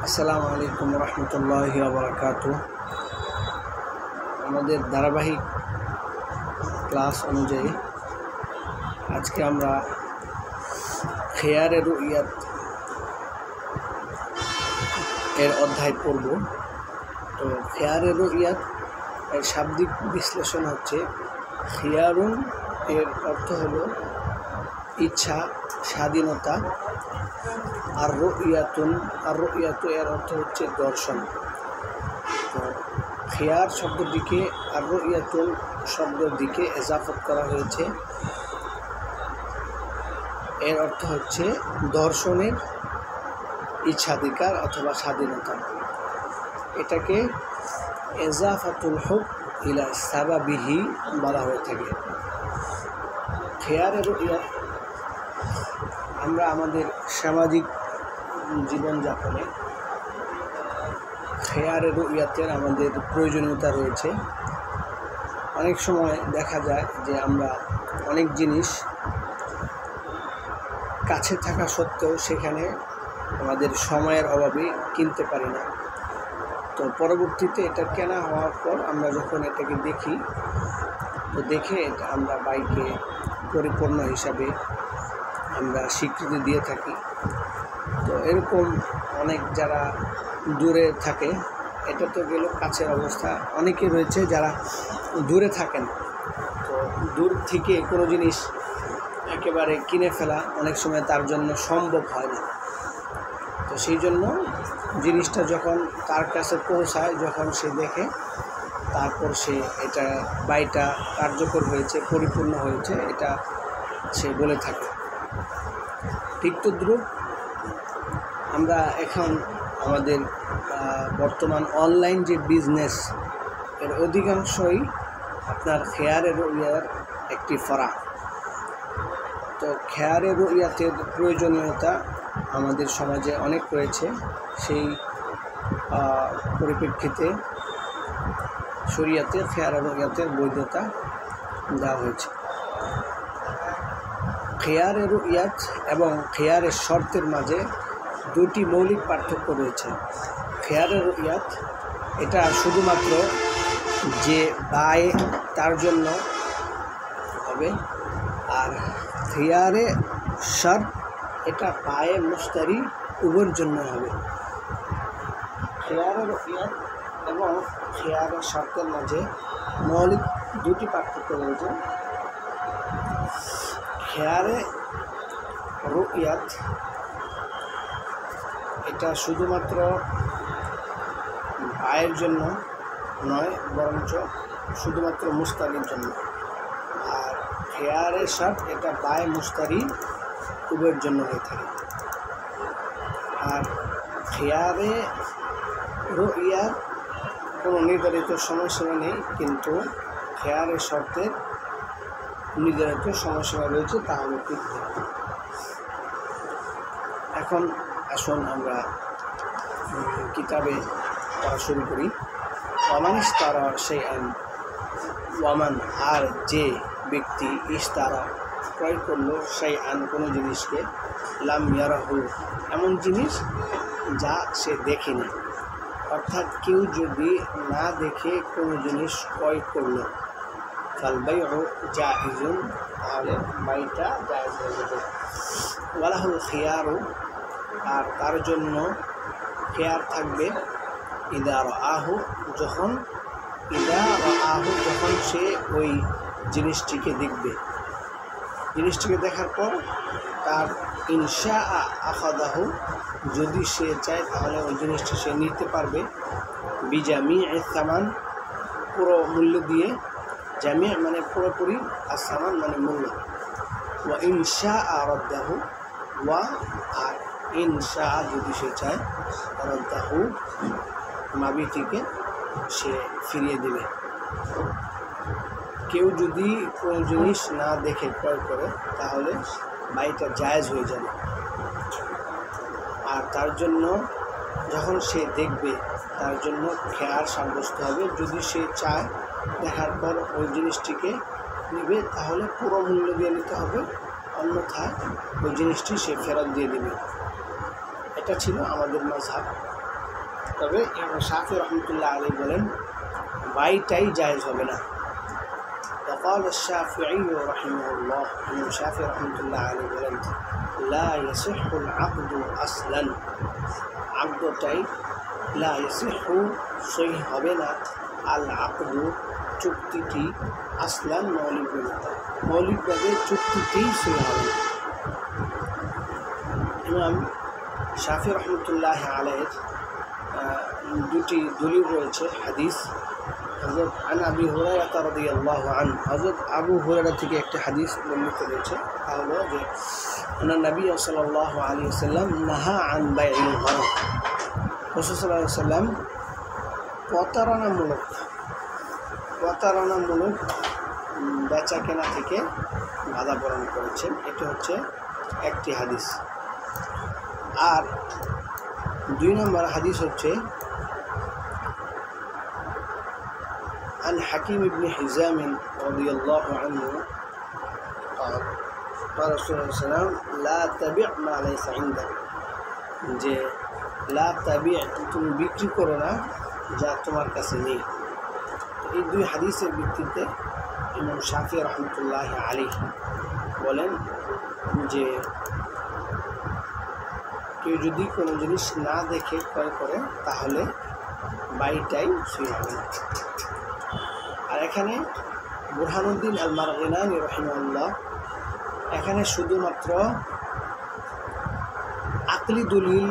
আসসালামু আলাইকুম রহমতুল্লাহি ওয়া বারাকাতুহু। আমাদের ধারাবাহিক ক্লাস অনুযায়ী আজকে আমরা খিয়ারে রুইয়াত এর অধ্যায় পড়ব। তো খিয়ারে রুইয়াত এর শাব্দিক বিশ্লেষণ হচ্ছে খিয়ারুন এর অর্থ হলো ইচ্ছা, স্বাধীনতা। আর রুইয়াতু এর অর্থ হচ্ছে দর্শন। তো খিয়ার শব্দটিকে আর রুইয়াতুন শব্দের দিকে ইজাফত করা হয়েছে। এর অর্থ হচ্ছে দর্শনের ইচ্ছাধিকার অথবা স্বাধীনতা। এটাকে ইজাফাতুল হুব ইলা সাবাবিহি বলা হয়ে থাকে। খিয়ারে রুইয়াত আমরা আমাদের সামাজিক জীবনযাপনে খিয়ারে রুইয়াতের আমাদের প্রয়োজনীয়তা রয়েছে। অনেক সময় দেখা যায় যে আমরা অনেক জিনিস কাছে থাকা সত্ত্বেও সেখানে আমাদের সময়ের অভাবে কিনতে পারি না। তো পরবর্তীতে এটা কেনা হওয়ার পর আমরা যখন এটাকে দেখি, তো দেখে এটা আমরা বাইকে পরিপূর্ণ হিসাবে আমরা স্বীকৃতি দিয়ে থাকি। তো এরকম অনেক যারা দূরে থাকে, এটা তো গেল কাছের অবস্থা। অনেকে রয়েছে যারা দূরে থাকেন, তো দূর থেকে কোনো জিনিস একেবারে কিনে ফেলা অনেক সময় তার জন্য সম্ভব হয় না। তো সেই জন্য জিনিসটা যখন তার কাছে পৌঁছায়, যখন সে দেখে, তারপর সে এটা বাইটা কার্যকর হয়েছে, পরিপূর্ণ হয়েছে, এটা সে বলে থাকে। ঠিক তদ্রূপ আমরা এখন আমাদের বর্তমান অনলাইন যে বিজনেস, এর অধিকাংশই আপনার খিয়ারে রুইয়ার একটি ফরা। তো খিয়ারে রুইয়াতের প্রয়োজনীয়তা আমাদের সমাজে অনেক রয়েছে। সেই পরিপ্রেক্ষিতে শরিয়াতে খিয়ারে রুইয়াতের বৈধতা দেওয়া হয়েছে। খিয়ারে রুইয়াত এবং খিয়ারের শর্তের মাঝে দুটি মৌলিক পার্থক্য রয়েছে। খিয়ারে রুইয়াত এটা শুধুমাত্র যে বায় তার জন্য হবে, আর খিয়ারে শর্ত এটা বায়ে মুশতারি উভয়ের জন্য হবে। খিয়ারে রুইয়াত এবং খিয়ারে শর্তের মাঝে মৌলিক দুটি পার্থক্য রয়েছে। খিয়ারে রুইয়াত এটা শুধুমাত্র বায়ের জন্য নয়, বরঞ্চ শুধুমাত্র মুশতারির জন্য। আর খিয়ারে শর্ত এটা বায়ে মুশতারি উভয়ের জন্য হয়ে থাকে। আর খিয়ারে রুইয়াত কোনো নির্ধারিত সময়সীমা নেই, কিন্তু খিয়ারে শর্তের নির্ধারিত সময়সীমা রয়েছে, তা হলো 3 দিন। এখন আসুন আমরা কিতাবে পড়া শুরু করি। ওয়ামান ইশতারা শাইআন, ওয়ামান আর যে ব্যক্তি ইশতারা ক্রয় করলো শাইআন কোনো জিনিসকে, লাম ইয়ারাহু এমন জিনিস যা সে দেখেনি। অর্থাৎ কেউ যদি না দেখে কোনো জিনিস ক্রয় করলো, ফাল বাইউ জাইজুন, তাহলে বাইটা জায়েজ হয়ে যাবে। ওয়ালাহুল খিয়ারু, আর তার জন্য খিয়ার থাকবে ইদা রাআহু, যখন সে ওই জিনিসটিকে দেখবে। জিনিসটিকে দেখার পর তার ইনশা আখাদাহু, যদি সে চায় তাহলে ওই জিনিসটি সে নিতে পারবে। বিজামি'আস সামান, পুরো মূল্য দিয়ে। জামি' মানে পুরোপুরি, আর সামান মানে মূল্য। ওয়া ইনশা রাদ্দাহু, ওয়া আর ইনশা যদি সে চায়, রাদ্দাহু মাবিটিকে সে ফিরিয়ে দেবে। কেউ যদি কোনো জিনিস না দেখে ক্রয় করে, তাহলে বাইটা জায়েজ হয়ে যাবে। আর তার জন্য যখন সে দেখবে, তার জন্য খিয়ার সাব্যস্ত হবে। যদি সে চায় দেখার পর ওই জিনিসটিকে নেবে, তাহলে পুরো মূল্য দিয়ে নিতে হবে, অন্যথায় ওই জিনিসটি সে ফেরত দিয়ে দেবে। এটা ছিল আমাদের মাযহাব। তবে ইমাম শাফি রহমতুল্লাহ আলাইহি বলেন বাইটাই জায়েজ হবে না। وقال الشافعي رحمه الله إمام الشافعي رحمة الله عليه বলেন لا يصح العقد أصلا عقدটাই لا يصح সহিহ হবে না আল আকদ চুক্তিটি আসলান মৌলিকভাবে চুক্তিতেই সহিহ হবে না। ইমাম শাফি রহমতুল্লাহ আলাইহির দুটি দলিল রয়েছে হাদিস। হযরত আবু হুরায়রা রাদিয়াল্লাহু আনহু হযরত আবু হুরায়রা থেকে একটি হাদিস বর্ণিত রয়েছে, তা হলো যে নবী সাল্লাল্লাহু আলাইহি ওয়াসাল্লাম নাহা আন বাইইল গরর, রাসূল সাল্লাল্লাহু আলাইহি ওয়াসাল্লাম প্রতারণামূলক বেচা কেনা থেকে বাধা প্রদান করেছেন। এটা হচ্ছে একটি হাদিস। আর 2 নম্বর হাদিস হচ্ছে عن حكيم بن حزام رضي الله عنه قال رسول الله صلى الله عليه وسلم لا تبع ما ليس عندك যে লা তাবি' তুমি বিক্রি করো না যা তোমার কাছে নেই। এই 2 হাদিসের ভিত্তিতে ইমাম শাফি রহমতুল্লাহ আলাইহি বলেন যে কেউ যদি কোনো জিনিস না দেখে ক্রয় করে তাহলে বাইটাই সহিহ হবে না। আর এখানে বুরহানুদ্দিন আল মারগিনানি রাহিমাহুল্লাহ এখানে শুধুমাত্র আকলি দলিল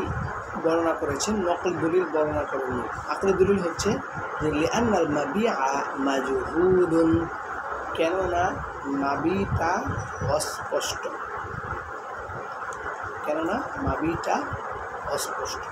বর্ণনা করেছেন, নকল দলিল বর্ণনা করেননি। আকলি দলিল হচ্ছে যে লিআন্নাল মাবিআ মাজহুলুন, কেননা মাবিটা অস্পষ্ট,